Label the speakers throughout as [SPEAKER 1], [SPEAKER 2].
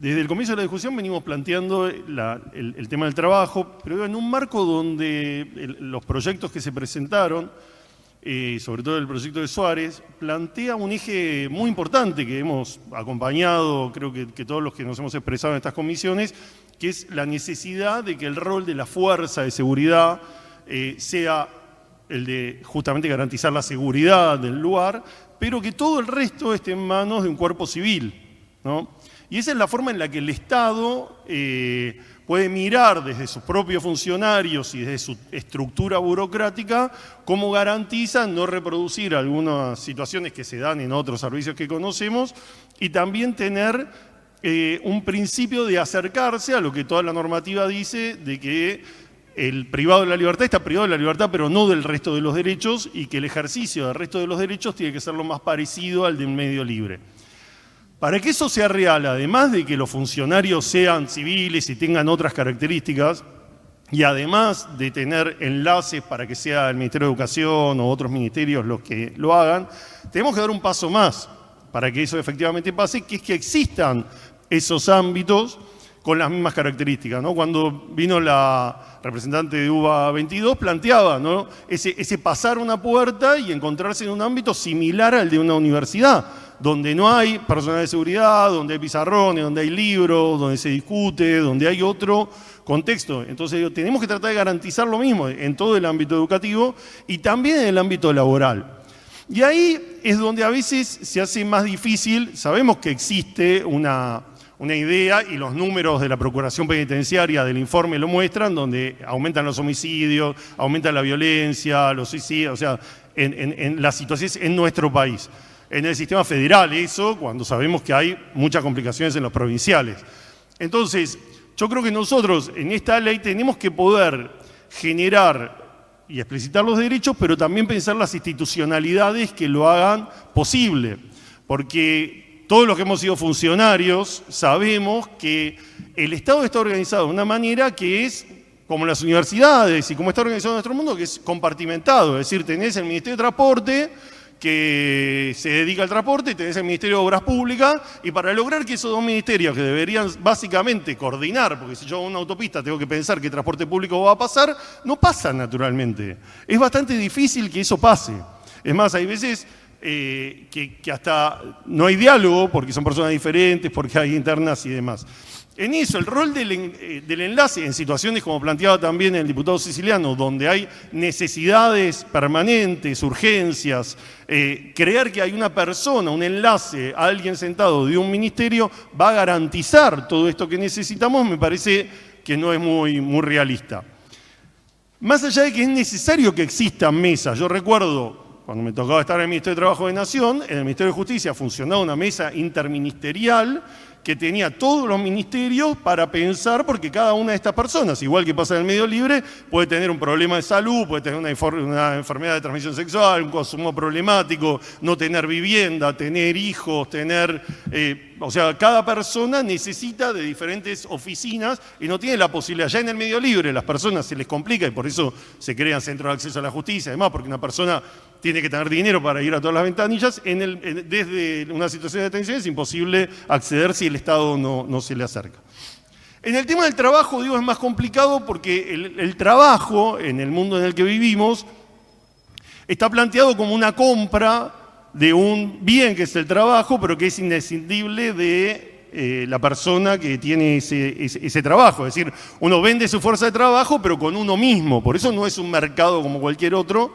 [SPEAKER 1] Desde el comienzo de la discusión venimos planteando el tema del trabajo, pero en un marco donde los proyectos que se presentaron, sobre todo el proyecto de Suárez, plantea un eje muy importante que hemos acompañado, creo que todos los que nos hemos expresado en estas comisiones, que es la necesidad de que el rol de la fuerza de seguridad sea el de justamente garantizar la seguridad del lugar, pero que todo el resto esté en manos de un cuerpo civil, ¿no? Y esa es la forma en la que el Estado puede mirar desde sus propios funcionarios y desde su estructura burocrática cómo garantiza no reproducir algunas situaciones que se dan en otros servicios que conocemos y también tener un principio de acercarse a lo que toda la normativa dice de que el privado de la libertad está privado de la libertad, pero no del resto de los derechos, y que el ejercicio del resto de los derechos tiene que ser lo más parecido al de un medio libre. Para que eso sea real, además de que los funcionarios sean civiles y tengan otras características, y además de tener enlaces para que sea el Ministerio de Educación o otros ministerios los que lo hagan, tenemos que dar un paso más para que eso efectivamente pase, que es que existan esos ámbitos con las mismas características, ¿no? Cuando vino la representante de UBA 22 planteaba, ¿no?, ese pasar una puerta y encontrarse en un ámbito similar al de una universidad, donde no hay personal de seguridad, donde hay pizarrones, donde hay libros, donde se discute, donde hay otro contexto. Entonces tenemos que tratar de garantizar lo mismo en todo el ámbito educativo y también en el ámbito laboral. Y ahí es donde a veces se hace más difícil. Sabemos que existe una idea, y los números de la Procuración Penitenciaria del informe lo muestran, donde aumentan los homicidios, aumenta la violencia, los suicidios, o sea, en las situaciones en nuestro país. En el sistema federal eso, cuando sabemos que hay muchas complicaciones en los provinciales. Entonces, yo creo que nosotros en esta ley tenemos que poder generar y explicitar los derechos, pero también pensar las institucionalidades que lo hagan posible, porque todos los que hemos sido funcionarios sabemos que el Estado está organizado de una manera que es como las universidades y como está organizado nuestro mundo, que es compartimentado. Es decir, tenés el Ministerio de Transporte, que se dedica al transporte, y tenés el Ministerio de Obras Públicas, y para lograr que esos dos ministerios, que deberían básicamente coordinar, porque si yo hago una autopista tengo que pensar qué transporte público va a pasar, no pasa naturalmente. Es bastante difícil que eso pase. Es más, hay veces que hasta no hay diálogo, porque son personas diferentes, porque hay internas y demás. En eso, el rol del enlace en situaciones como planteaba también el diputado siciliano, donde hay necesidades permanentes, urgencias, creer que hay una persona, un enlace, alguien sentado de un ministerio, va a garantizar todo esto que necesitamos, me parece que no es muy realista. Más allá de que es necesario que existan mesas, yo recuerdo, cuando me tocaba estar en el Ministerio de Trabajo de Nación, en el Ministerio de Justicia funcionaba una mesa interministerial que tenía todos los ministerios para pensar, porque cada una de estas personas, igual que pasa en el medio libre, puede tener un problema de salud, puede tener una enfermedad de transmisión sexual, un consumo problemático, no tener vivienda, tener hijos, tener... o sea, cada persona necesita de diferentes oficinas y no tiene la posibilidad. Ya en el medio libre las personas se les complica y por eso se crean centros de acceso a la justicia, además porque una persona tiene que tener dinero para ir a todas las ventanillas. Desde una situación de detención es imposible acceder si el Estado no se le acerca. En el tema del trabajo, digo, es más complicado porque el trabajo, en el mundo en el que vivimos, está planteado como una compra de un bien que es el trabajo, pero que es indescindible de la persona que tiene ese trabajo. Es decir, uno vende su fuerza de trabajo, pero con uno mismo. Por eso no es un mercado como cualquier otro.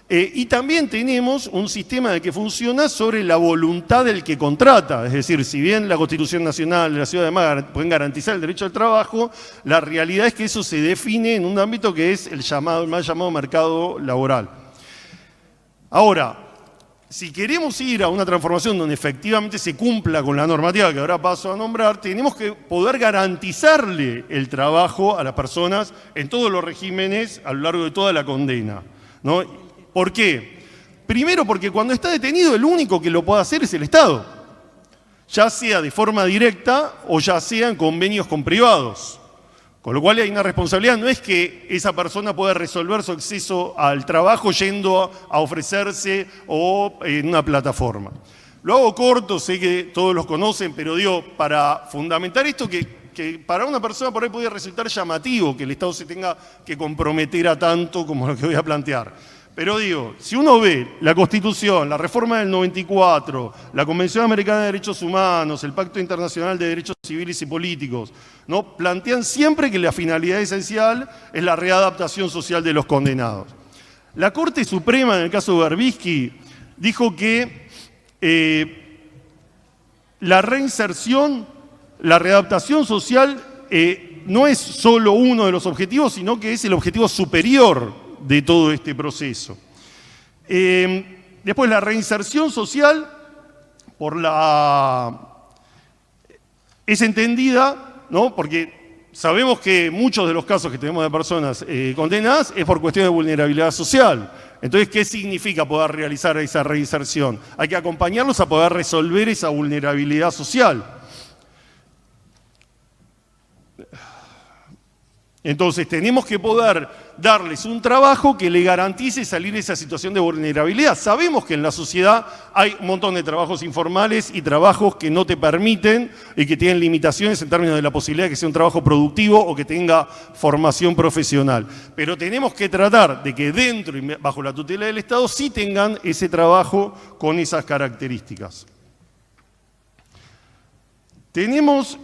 [SPEAKER 1] Y también tenemos un sistema que funciona sobre la voluntad del que contrata. Es decir, si bien la Constitución Nacional de la Ciudad de Mar pueden garantizar el derecho al trabajo, la realidad es que eso se define en un ámbito que es el mal llamado mercado laboral. Ahora, si queremos ir a una transformación donde efectivamente se cumpla con la normativa que ahora paso a nombrar, tenemos que poder garantizarle el trabajo a las personas en todos los regímenes a lo largo de toda la condena, ¿no? ¿Por qué? Primero porque cuando está detenido el único que lo puede hacer es el Estado, ya sea de forma directa o ya sea en convenios con privados. Con lo cual hay una responsabilidad, no es que esa persona pueda resolver su acceso al trabajo yendo a ofrecerse o en una plataforma. Lo hago corto, sé que todos los conocen, pero digo, para fundamentar esto que para una persona por ahí podría resultar llamativo que el Estado se tenga que comprometer a tanto como lo que voy a plantear. Pero digo, si uno ve la Constitución, la reforma del 94, la Convención Americana de Derechos Humanos, el Pacto Internacional de Derechos Civiles y Políticos, ¿no? Plantean siempre que la finalidad esencial es la readaptación social de los condenados. La Corte Suprema, en el caso de Berbisky, dijo que la reinserción, la readaptación social no es solo uno de los objetivos, sino que es el objetivo superior de todo este proceso. Después, la reinserción social es entendida, ¿no? Porque sabemos que muchos de los casos que tenemos de personas condenadas es por cuestión de vulnerabilidad social. Entonces, ¿qué significa poder realizar esa reinserción? Hay que acompañarlos a poder resolver esa vulnerabilidad social. Entonces, tenemos que poder darles un trabajo que le garantice salir de esa situación de vulnerabilidad. Sabemos que en la sociedad hay un montón de trabajos informales y trabajos que no te permiten y que tienen limitaciones en términos de la posibilidad de que sea un trabajo productivo o que tenga formación profesional. Pero tenemos que tratar de que dentro y bajo la tutela del Estado sí tengan ese trabajo con esas características. Tenemos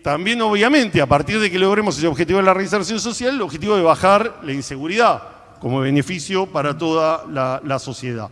[SPEAKER 1] también, obviamente, a partir de que logremos ese objetivo de la reinserción social, el objetivo de bajar la inseguridad como beneficio para toda la sociedad.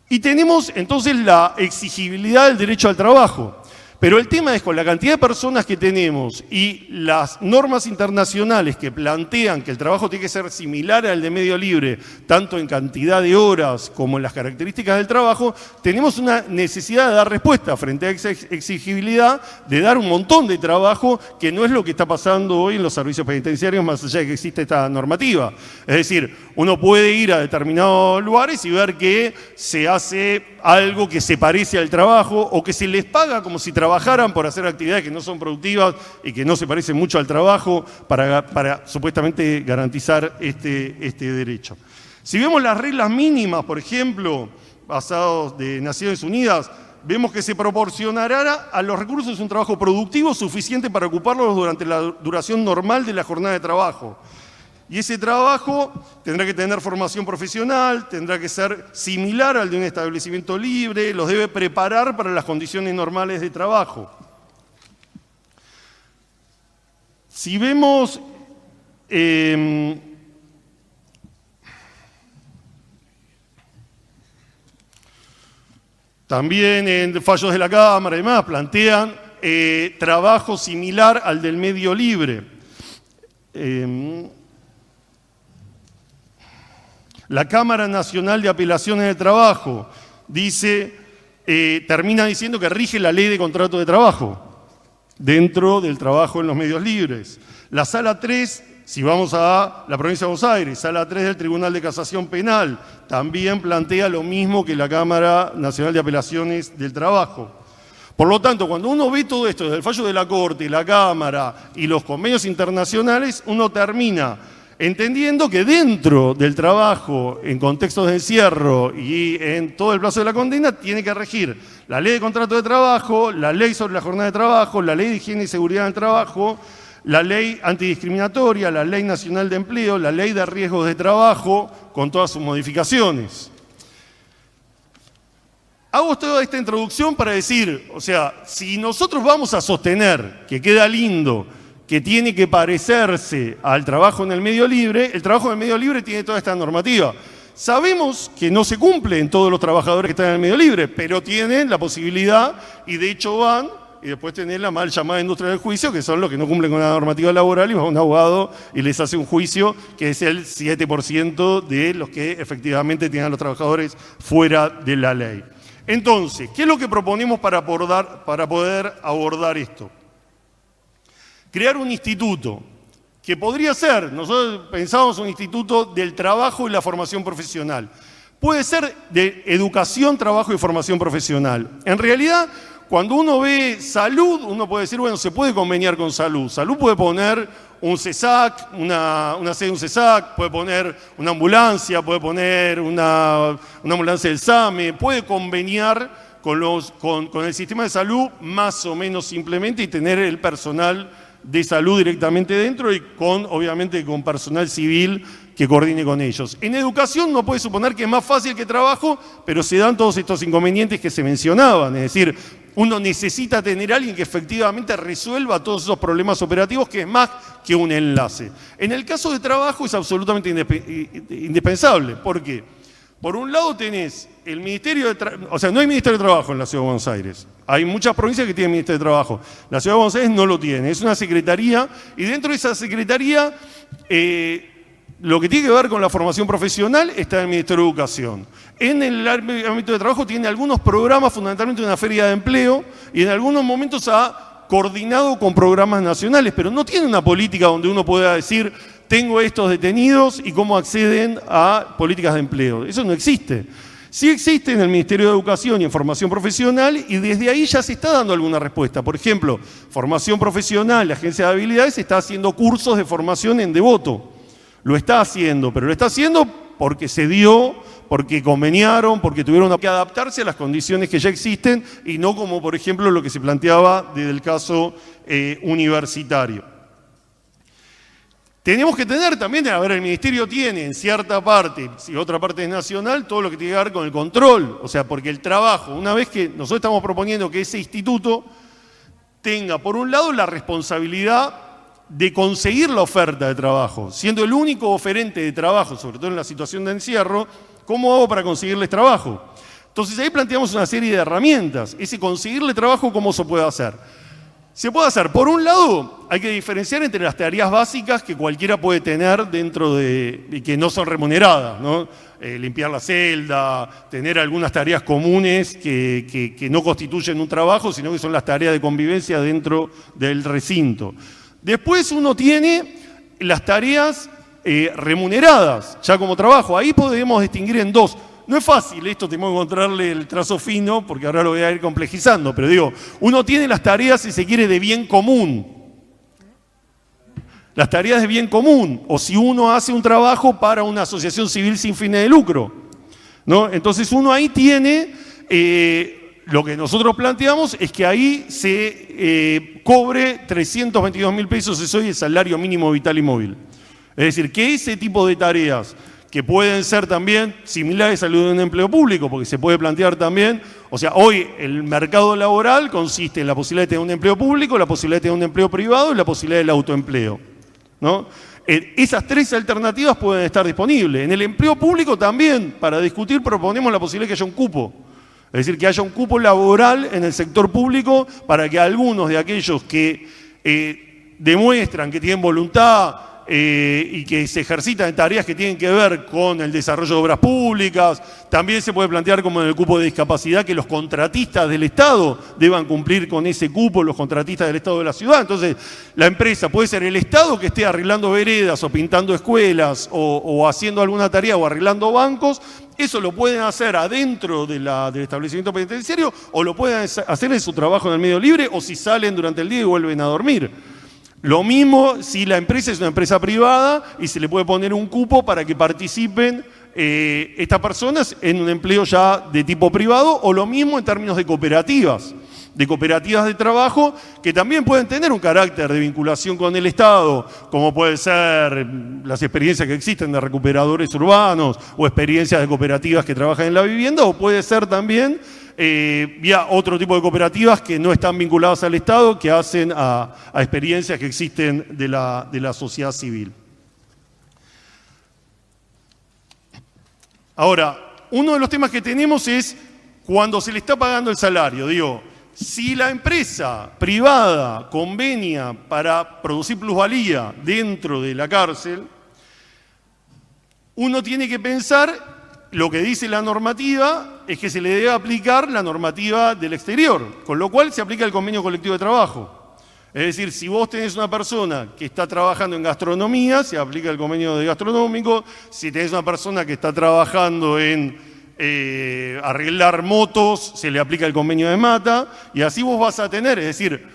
[SPEAKER 1] Y tenemos entonces la exigibilidad del derecho al trabajo. Pero el tema es con la cantidad de personas que tenemos y las normas internacionales que plantean que el trabajo tiene que ser similar al de medio libre, tanto en cantidad de horas como en las características del trabajo, tenemos una necesidad de dar respuesta frente a esa exigibilidad, de dar un montón de trabajo que no es lo que está pasando hoy en los servicios penitenciarios, más allá de que existe esta normativa. Es decir, uno puede ir a determinados lugares y ver que se hace algo que se parece al trabajo o que se les paga como si trabajaran por hacer actividades que no son productivas y que no se parecen mucho al trabajo para supuestamente garantizar este derecho. Si vemos las reglas mínimas, por ejemplo, basados de Naciones Unidas, vemos que se proporcionará a los recursos un trabajo productivo suficiente para ocuparlos durante la duración normal de la jornada de trabajo. Y ese trabajo tendrá que tener formación profesional, tendrá que ser similar al de un establecimiento libre, los debe preparar para las condiciones normales de trabajo. Si vemos también en fallos de la Cámara y demás, plantean trabajo similar al del medio libre. La Cámara Nacional de Apelaciones del Trabajo termina diciendo que rige la ley de contrato de trabajo dentro del trabajo en los medios libres. La Sala 3, si vamos a la provincia de Buenos Aires, Sala 3 del Tribunal de Casación Penal, también plantea lo mismo que la Cámara Nacional de Apelaciones del Trabajo. Por lo tanto, cuando uno ve todo esto, desde el fallo de la Corte, la Cámara y los convenios internacionales, uno termina entendiendo que dentro del trabajo, en contextos de encierro y en todo el plazo de la condena, tiene que regir la ley de contrato de trabajo, la ley sobre la jornada de trabajo, la ley de higiene y seguridad del trabajo, la ley antidiscriminatoria, la ley nacional de empleo, la ley de riesgos de trabajo, con todas sus modificaciones. Hago toda esta introducción para decir, o sea, si nosotros vamos a sostener que queda lindo, que tiene que parecerse al trabajo en el medio libre, el trabajo en el medio libre tiene toda esta normativa. Sabemos que no se cumple en todos los trabajadores que están en el medio libre, pero tienen la posibilidad y de hecho van, y después tienen la mal llamada industria del juicio, que son los que no cumplen con la normativa laboral y va un abogado y les hace un juicio que es el 7% de los que efectivamente tienen a los trabajadores fuera de la ley. Entonces, ¿qué es lo que proponemos para poder abordar esto? Crear un instituto, que podría ser, nosotros pensamos un instituto del trabajo y la formación profesional. Puede ser de educación, trabajo y formación profesional. En realidad, cuando uno ve salud, uno puede decir, bueno, se puede conveniar con salud. Salud puede poner un CESAC, una sede de un CESAC, puede poner una ambulancia, puede poner una ambulancia del SAME, puede conveniar con el sistema de salud más o menos simplemente y tener el personal de salud directamente dentro y obviamente con personal civil que coordine con ellos. En educación uno puede suponer que es más fácil que trabajo, pero se dan todos estos inconvenientes que se mencionaban, es decir, uno necesita tener a alguien que efectivamente resuelva todos esos problemas operativos, que es más que un enlace. En el caso de trabajo es absolutamente indispensable. ¿Por qué? Por un lado tenés el Ministerio de Trabajo, o sea, no hay Ministerio de Trabajo en la Ciudad de Buenos Aires. Hay muchas provincias que tienen Ministerio de Trabajo. La Ciudad de Buenos Aires no lo tiene, es una secretaría, y dentro de esa secretaría lo que tiene que ver con la formación profesional está en el Ministerio de Educación. En el ámbito de trabajo tiene algunos programas, fundamentalmente una feria de empleo, y en algunos momentos ha coordinado con programas nacionales, pero no tiene una política donde uno pueda decir, tengo estos detenidos y cómo acceden a políticas de empleo. Eso no existe. Sí existe en el Ministerio de Educación y en Formación Profesional, y desde ahí ya se está dando alguna respuesta. Por ejemplo, Formación Profesional, la Agencia de Habilidades, está haciendo cursos de formación en Devoto. Lo está haciendo, pero lo está haciendo porque se dio, porque conveniaron, porque tuvieron que adaptarse a las condiciones que ya existen y no como, por ejemplo, lo que se planteaba desde el caso universitario. Tenemos que tener también, a ver, el Ministerio tiene en cierta parte, si otra parte es nacional, todo lo que tiene que ver con el control. O sea, porque el trabajo, una vez que nosotros estamos proponiendo que ese instituto tenga, por un lado, la responsabilidad de conseguir la oferta de trabajo, siendo el único oferente de trabajo, sobre todo en la situación de encierro, ¿cómo hago para conseguirles trabajo? Entonces ahí planteamos una serie de herramientas. Ese conseguirle trabajo, ¿cómo se puede hacer? Se puede hacer, por un lado, hay que diferenciar entre las tareas básicas que cualquiera puede tener dentro y que no son remuneradas, ¿no? Limpiar la celda, tener algunas tareas comunes que no constituyen un trabajo, sino que son las tareas de convivencia dentro del recinto. Después uno tiene las tareas remuneradas, ya como trabajo. Ahí podemos distinguir en dos. No es fácil esto, tenemos que encontrarle el trazo fino, porque ahora lo voy a ir complejizando, pero digo, uno tiene las tareas, si se quiere, de bien común. Las tareas de bien común, o si uno hace un trabajo para una asociación civil sin fines de lucro, ¿no? Entonces uno ahí tiene, lo que nosotros planteamos es que ahí se cobre 322.000 pesos, eso es el salario mínimo vital y móvil. Es decir, que ese tipo de tareas que pueden ser también similares al de un empleo público, porque se puede plantear también, o sea, hoy el mercado laboral consiste en la posibilidad de tener un empleo público, la posibilidad de tener un empleo privado y la posibilidad del autoempleo, ¿no? Esas tres alternativas pueden estar disponibles. En el empleo público también, para discutir, proponemos la posibilidad de que haya un cupo. Es decir, que haya un cupo laboral en el sector público para que algunos de aquellos que demuestran que tienen voluntad y que se ejercitan en tareas que tienen que ver con el desarrollo de obras públicas. También se puede plantear, como en el cupo de discapacidad, que los contratistas del Estado deban cumplir con ese cupo, los contratistas del Estado de la ciudad. Entonces, la empresa puede ser el Estado que esté arreglando veredas o pintando escuelas o haciendo alguna tarea o arreglando bancos. Eso lo pueden hacer adentro del establecimiento penitenciario o lo pueden hacer en su trabajo en el medio libre o si salen durante el día y vuelven a dormir. Lo mismo si la empresa es una empresa privada y se le puede poner un cupo para que participen estas personas en un empleo ya de tipo privado, o lo mismo en términos de cooperativas de trabajo que también pueden tener un carácter de vinculación con el Estado, como pueden ser las experiencias que existen de recuperadores urbanos o experiencias de cooperativas que trabajan en la vivienda, o puede ser también vía otro tipo de cooperativas que no están vinculadas al Estado, que hacen a experiencias que existen de la sociedad civil. Ahora, uno de los temas que tenemos es cuando se le está pagando el salario. Digo, si la empresa privada convenia para producir plusvalía dentro de la cárcel, uno tiene que pensar, lo que dice la normativa es que se le debe aplicar la normativa del exterior, con lo cual se aplica el convenio colectivo de trabajo. Es decir, si vos tenés una persona que está trabajando en gastronomía, se aplica el convenio de gastronómico. Si tenés una persona que está trabajando en arreglar motos, se le aplica el convenio de Mata, y así vos vas a tener, es decir,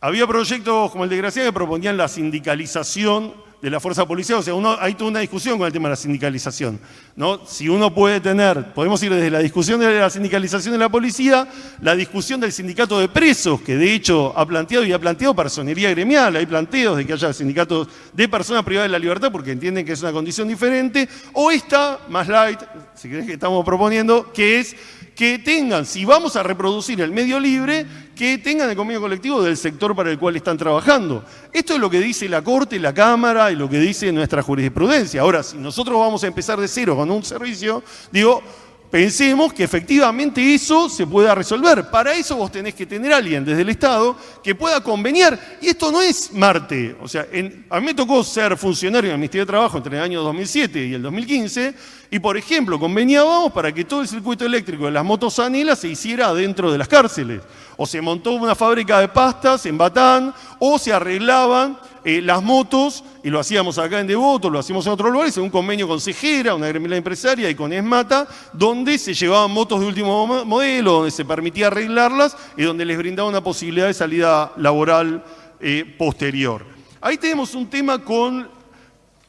[SPEAKER 1] había proyectos como el de Gracián que proponían la sindicalización de la fuerza policial. O sea, hay toda una discusión con el tema de la sindicalización, ¿no? Si uno puede tener, podemos ir desde la discusión de la sindicalización de la policía, la discusión del sindicato de presos, que de hecho ha planteado personería gremial, hay planteos de que haya sindicatos de personas privadas de la libertad porque entienden que es una condición diferente, o esta, más light, si querés, que estamos proponiendo, que es que tengan, si vamos a reproducir el medio libre, que tengan el convenio colectivo del sector para el cual están trabajando. Esto es lo que dice la Corte, la Cámara y lo que dice nuestra jurisprudencia. Ahora, si nosotros vamos a empezar de cero con un servicio, digo, pensemos que efectivamente eso se pueda resolver. Para eso vos tenés que tener a alguien desde el Estado que pueda conveniar. Y esto no es Marte. O sea, a mí me tocó ser funcionario en el Ministerio de Trabajo entre el año 2007 y el 2015. Y, por ejemplo, conveníamos para que todo el circuito eléctrico de las motos Anela se hiciera dentro de las cárceles. O se montó una fábrica de pastas en Batán, o se arreglaban las motos, y lo hacíamos acá en Devoto, lo hacíamos en otros lugares, en un convenio con Cejera, una gremial empresaria, y con ESMATA, donde se llevaban motos de último modelo, donde se permitía arreglarlas y donde les brindaba una posibilidad de salida laboral posterior. Ahí tenemos un tema con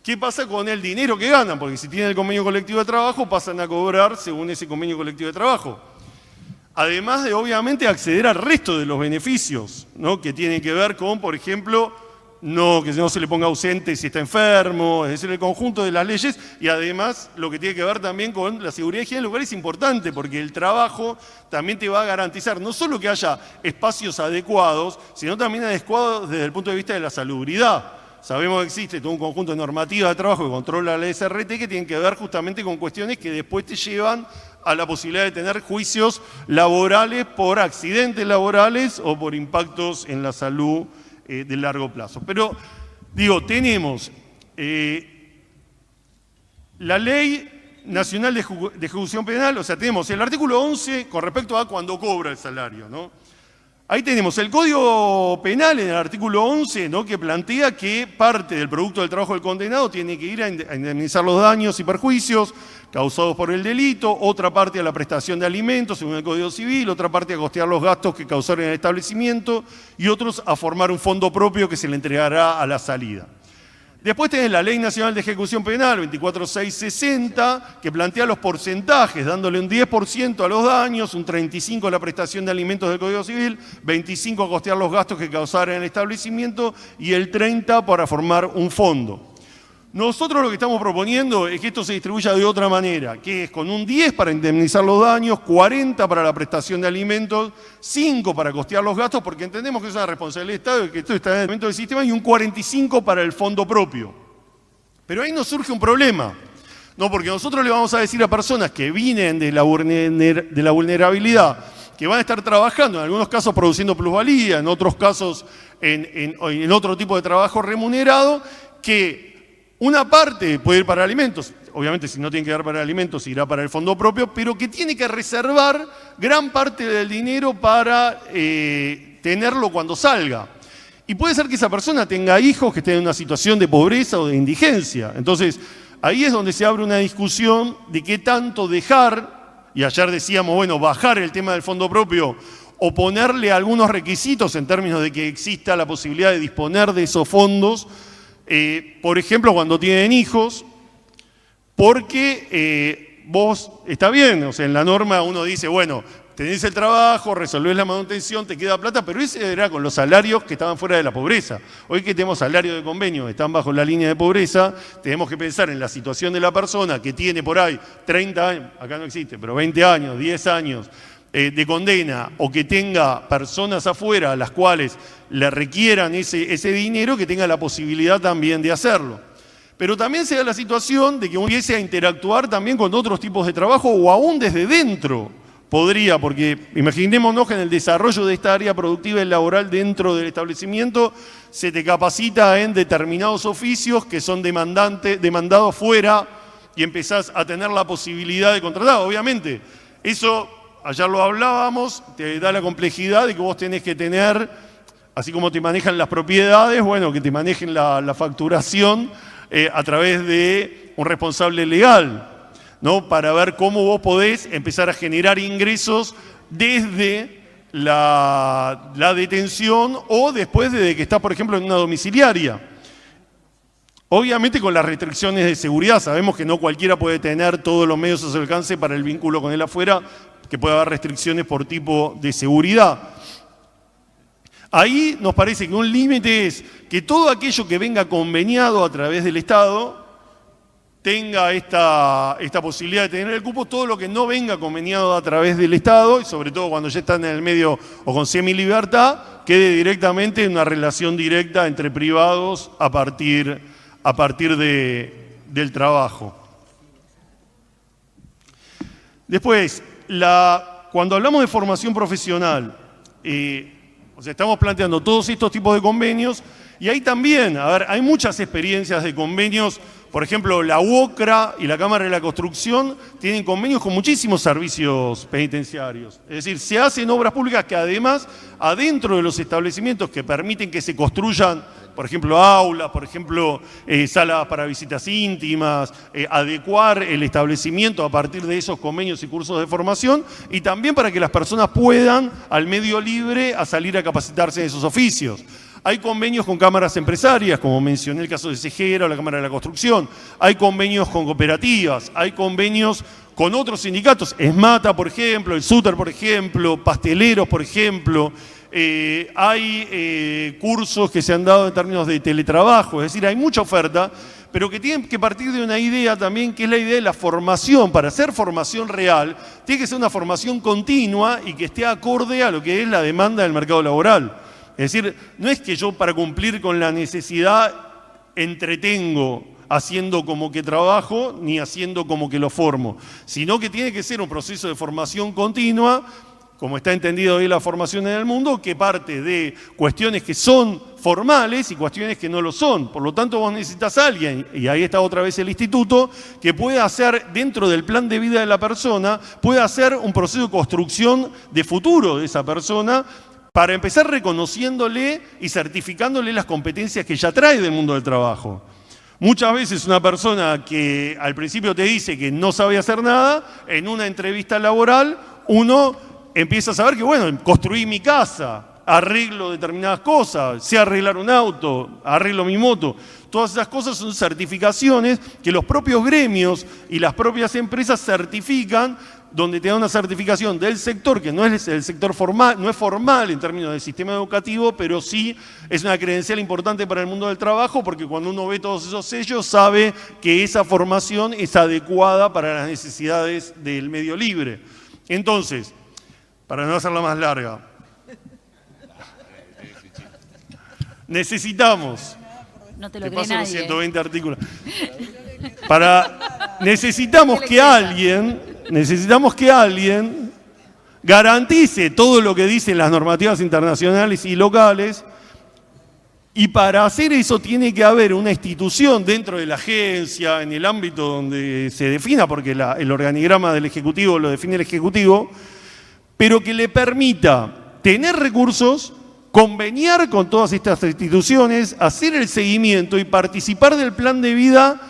[SPEAKER 1] qué pasa con el dinero que ganan, porque si tienen el convenio colectivo de trabajo, pasan a cobrar según ese convenio colectivo de trabajo. Además de, obviamente, acceder al resto de los beneficios, ¿no? Que tienen que ver con, por ejemplo, que no se le ponga ausente si está enfermo, es decir, el conjunto de las leyes, y además lo que tiene que ver también con la seguridad y higiene del lugar es importante, porque el trabajo también te va a garantizar no solo que haya espacios adecuados, sino también adecuados desde el punto de vista de la salubridad. Sabemos que existe todo un conjunto de normativas de trabajo que controla la SRT que tienen que ver justamente con cuestiones que después te llevan a la posibilidad de tener juicios laborales por accidentes laborales o por impactos en la salud de largo plazo. Pero, digo, tenemos la Ley Nacional de Ejecución Penal, o sea, tenemos el artículo 11 con respecto a cuando cobra el salario, ¿no? Ahí tenemos el Código Penal en el artículo 11, ¿no? Que plantea que parte del producto del trabajo del condenado tiene que ir a indemnizar los daños y perjuicios causados por el delito, otra parte a la prestación de alimentos según el Código Civil, otra parte a costear los gastos que causaron el establecimiento y otros a formar un fondo propio que se le entregará a la salida. Después tenés la Ley Nacional de Ejecución Penal, 24660, que plantea los porcentajes, dándole un 10% a los daños, un 35% a la prestación de alimentos del Código Civil, 25% a costear los gastos que causaron el establecimiento y el 30% para formar un fondo. Nosotros lo que estamos proponiendo es que esto se distribuya de otra manera, que es con un 10 para indemnizar los daños, 40 para la prestación de alimentos, 5 para costear los gastos, porque entendemos que es una responsabilidad del Estado y que esto está en el momento del sistema, y un 45 para el fondo propio. Pero ahí nos surge un problema, ¿no? Porque nosotros le vamos a decir a personas que vienen de la vulnerabilidad, que van a estar trabajando, en algunos casos produciendo plusvalía, en otros casos en otro tipo de trabajo remunerado, que una parte puede ir para alimentos, obviamente si no tiene que dar para alimentos irá para el fondo propio, pero que tiene que reservar gran parte del dinero para tenerlo cuando salga. Y puede ser que esa persona tenga hijos que estén en una situación de pobreza o de indigencia. Entonces, ahí es donde se abre una discusión de qué tanto dejar, y ayer decíamos, bueno, bajar el tema del fondo propio o ponerle algunos requisitos en términos de que exista la posibilidad de disponer de esos fondos, por ejemplo, cuando tienen hijos, porque vos, está bien, o sea, en la norma uno dice, bueno, tenés el trabajo, resolvés la manutención, te queda plata, pero ese era con los salarios que estaban fuera de la pobreza. Hoy que tenemos salarios de convenio que están bajo la línea de pobreza, tenemos que pensar en la situación de la persona que tiene por ahí 30 años, acá no existe, pero 20 años, 10 años, de condena, o que tenga personas afuera a las cuales le requieran ese dinero, que tenga la posibilidad también de hacerlo. Pero también se da la situación de que uno empiece a interactuar también con otros tipos de trabajo o aún desde dentro podría, porque imaginémonos que en el desarrollo de esta área productiva y laboral dentro del establecimiento se te capacita en determinados oficios que son demandados fuera y empezás a tener la posibilidad de contratar. Obviamente, eso, ayer lo hablábamos, te da la complejidad de que vos tenés que tener, así como te manejan las propiedades, bueno, que te manejen la facturación a través de un responsable legal, ¿no? Para ver cómo vos podés empezar a generar ingresos desde la detención o después de que estás, por ejemplo, en una domiciliaria. Obviamente con las restricciones de seguridad, sabemos que no cualquiera puede tener todos los medios a su alcance para el vínculo con él afuera, que puede haber restricciones por tipo de seguridad. Ahí nos parece que un límite es que todo aquello que venga conveniado a través del Estado tenga esta posibilidad de tener el cupo, todo lo que no venga conveniado a través del Estado, y sobre todo cuando ya están en el medio o con semilibertad, quede directamente en una relación directa entre privados a partir del trabajo. Después, cuando hablamos de formación profesional, estamos planteando todos estos tipos de convenios, y ahí también, hay muchas experiencias de convenios. Por ejemplo, la UOCRA y la Cámara de la Construcción tienen convenios con muchísimos servicios penitenciarios. Es decir, se hacen obras públicas que además, adentro de los establecimientos que permiten que se construyan, por ejemplo, aulas, por ejemplo, salas para visitas íntimas, adecuar el establecimiento a partir de esos convenios y cursos de formación, y también para que las personas puedan, al medio libre, a salir a capacitarse en esos oficios. Hay convenios con cámaras empresarias, como mencioné el caso de Cejera o la Cámara de la Construcción. Hay convenios con cooperativas, hay convenios con otros sindicatos. ESMATA, por ejemplo, el SUTER, por ejemplo, pasteleros, por ejemplo. Hay cursos que se han dado en términos de teletrabajo. Es decir, hay mucha oferta, pero que tienen que partir de una idea también, que es la idea de la formación. Para hacer formación real, tiene que ser una formación continua y que esté acorde a lo que es la demanda del mercado laboral. Es decir, no es que yo para cumplir con la necesidad entretengo haciendo como que trabajo ni haciendo como que lo formo, sino que tiene que ser un proceso de formación continua, como está entendido hoy la formación en el mundo, que parte de cuestiones que son formales y cuestiones que no lo son. Por lo tanto, vos necesitas a alguien, y ahí está otra vez el instituto, que pueda hacer dentro del plan de vida de la persona, pueda hacer un proceso de construcción de futuro de esa persona, para empezar reconociéndole y certificándole las competencias que ya trae del mundo del trabajo. Muchas veces una persona que al principio te dice que no sabe hacer nada, en una entrevista laboral uno empieza a saber que, bueno, construí mi casa, arreglo determinadas cosas, sé arreglar un auto, arreglo mi moto. Todas esas cosas son certificaciones que los propios gremios y las propias empresas certifican, donde te da una certificación del sector, que no es el sector formal, no es formal en términos del sistema educativo, pero sí es una credencial importante para el mundo del trabajo, porque cuando uno ve todos esos sellos sabe que esa formación es adecuada para las necesidades del medio libre. Entonces, para no hacerla más larga, necesitamos,
[SPEAKER 2] no te lo
[SPEAKER 1] te
[SPEAKER 2] cree
[SPEAKER 1] paso los
[SPEAKER 2] nadie.
[SPEAKER 1] 120 artículos, necesitamos que alguien garantice todo lo que dicen las normativas internacionales y locales, y para hacer eso tiene que haber una institución dentro de la agencia, en el ámbito donde se defina, porque el organigrama del Ejecutivo lo define el Ejecutivo, pero que le permita tener recursos, conveniar con todas estas instituciones, hacer el seguimiento y participar del plan de vida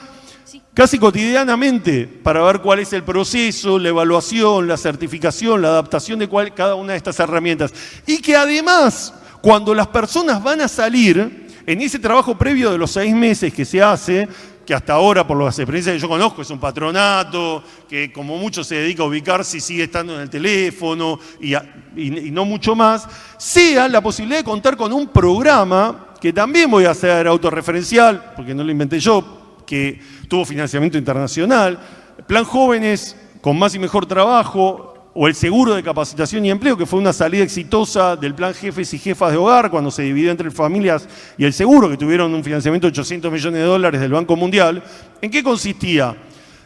[SPEAKER 1] casi cotidianamente para ver cuál es el proceso, la evaluación, la certificación, la adaptación de cada una de estas herramientas. Y que además, cuando las personas van a salir, en ese trabajo previo de los 6 meses que se hace, que hasta ahora, por las experiencias que yo conozco, es un patronato, que como mucho se dedica a ubicarse y sigue estando en el teléfono y no mucho más, sea la posibilidad de contar con un programa, que también voy a hacer autorreferencial, porque no lo inventé yo, que tuvo financiamiento internacional, Plan Jóvenes con Más y Mejor Trabajo, o el Seguro de Capacitación y Empleo, que fue una salida exitosa del Plan Jefes y Jefas de Hogar, cuando se dividió entre familias y el seguro, que tuvieron un financiamiento de $800 millones del Banco Mundial. ¿En qué consistía?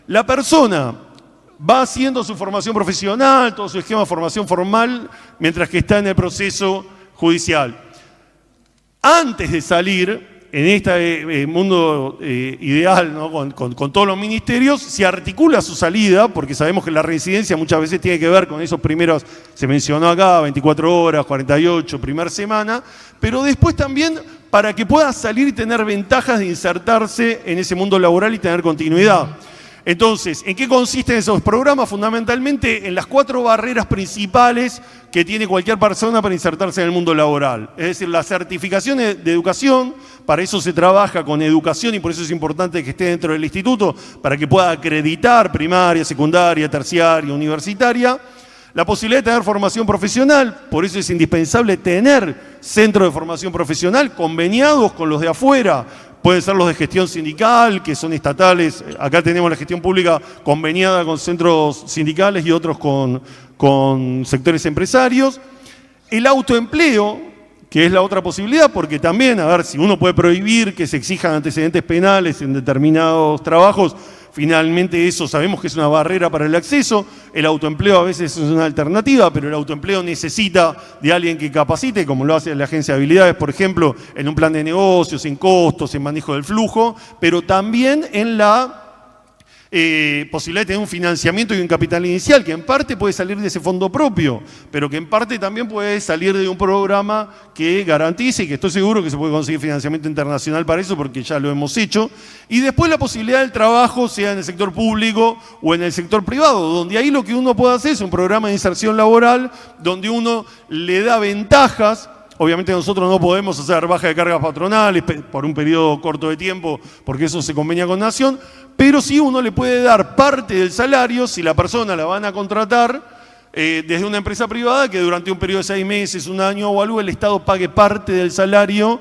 [SPEAKER 1] La persona va haciendo su formación profesional, todo su esquema de formación formal, mientras que está en el proceso judicial. Antes de salir, en este mundo ideal, ¿no? con todos los ministerios, se articula su salida, porque sabemos que la reincidencia muchas veces tiene que ver con esos primeros, se mencionó acá, 24 horas, 48, primera semana, pero después también para que pueda salir y tener ventajas de insertarse en ese mundo laboral y tener continuidad. Entonces, ¿en qué consisten esos programas? Fundamentalmente en las 4 barreras principales que tiene cualquier persona para insertarse en el mundo laboral. Es decir, la certificación de educación, para eso se trabaja con educación y por eso es importante que esté dentro del instituto, para que pueda acreditar primaria, secundaria, terciaria, universitaria. La posibilidad de tener formación profesional, por eso es indispensable tener centros de formación profesional conveniados con los de afuera. Pueden ser los de gestión sindical, que son estatales. Acá tenemos la gestión pública conveniada con centros sindicales y otros con sectores empresarios. El autoempleo, que es la otra posibilidad, porque también, a ver, si uno puede prohibir que se exijan antecedentes penales en determinados trabajos, finalmente eso sabemos que es una barrera para el acceso. El autoempleo a veces es una alternativa, pero el autoempleo necesita de alguien que capacite, como lo hace la Agencia de Habilidades, por ejemplo, en un plan de negocios, en costos, en manejo del flujo, pero también en la posibilidad de tener un financiamiento y un capital inicial, que en parte puede salir de ese fondo propio, pero que en parte también puede salir de un programa que garantice, y que estoy seguro que se puede conseguir financiamiento internacional para eso, porque ya lo hemos hecho. Y después la posibilidad del trabajo, sea en el sector público o en el sector privado, donde ahí lo que uno puede hacer es un programa de inserción laboral, donde uno le da ventajas. Obviamente nosotros no podemos hacer baja de cargas patronales por un periodo corto de tiempo, porque eso se convenia con Nación, pero sí uno le puede dar parte del salario, si la persona la van a contratar desde una empresa privada, que durante un periodo de 6 meses, un año o algo, el Estado pague parte del salario,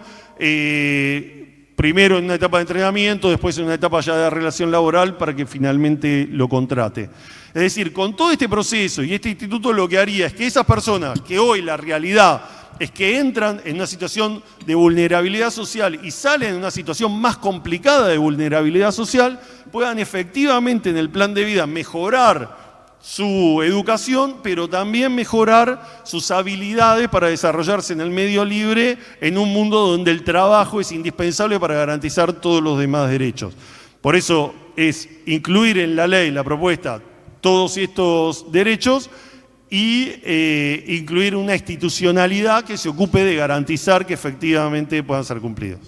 [SPEAKER 1] primero en una etapa de entrenamiento, después en una etapa ya de relación laboral, para que finalmente lo contrate. Es decir, con todo este proceso y este instituto lo que haría es que esas personas que hoy la realidad es que entran en una situación de vulnerabilidad social y salen en una situación más complicada de vulnerabilidad social, puedan efectivamente en el plan de vida mejorar su educación, pero también mejorar sus habilidades para desarrollarse en el medio libre, en un mundo donde el trabajo es indispensable para garantizar todos los demás derechos. Por eso es incluir en la ley, la propuesta, todos estos derechos, y incluir una institucionalidad que se ocupe de garantizar que efectivamente puedan ser cumplidos.